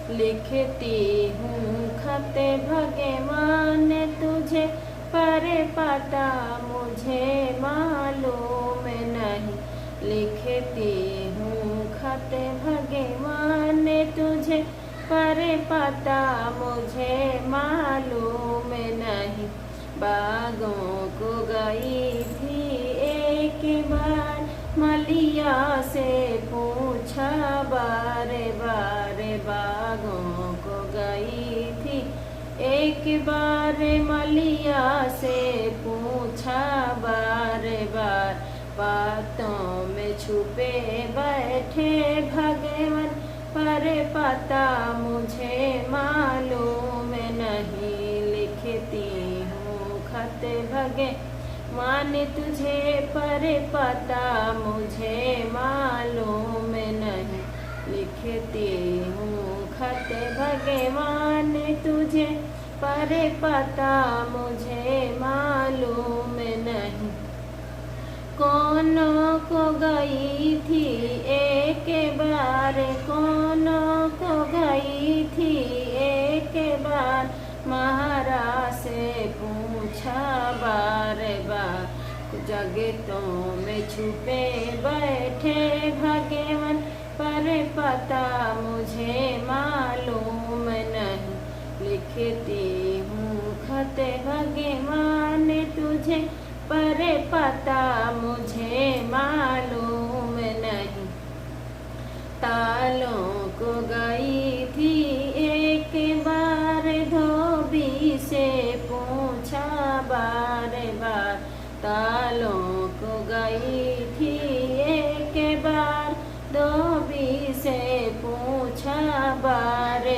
लिखती हूँ खत भगवान तुझे, पर पता मुझे मालूम नहीं। लिखती हूँ खत भगवान तुझे, पर पता मुझे मालूम नहीं। बागों को गई थी एक बार, मलिया से पूछा बारे बारे। बागों को गई थी एक बार, मलिया से पूछा बारे बार। बातों में छुपे बैठे भगवान, पर पता मुझे मालूम नहीं। लिखती हूँ खत भगवान तुझे, पर पता मुझे मालूम नहीं। लिखती हूँ खत भगवान तुझे, पर पता मुझे मालूम नहीं। कोनों को गई थी एक बार, कोनों को गई थी एक बार, महाराज से पूछा बार बार। जगतों में छुपे बैठे भगवान, पर पता मुझे मालूम नहीं। लिखती हूँ खत भगवान तुझे, पर पता मुझे मालूम नहीं। तालों को गई थी एक बार, धोबी से पूछा बार बार। तालों को गई थी एक बार, धोबी से पूछा बार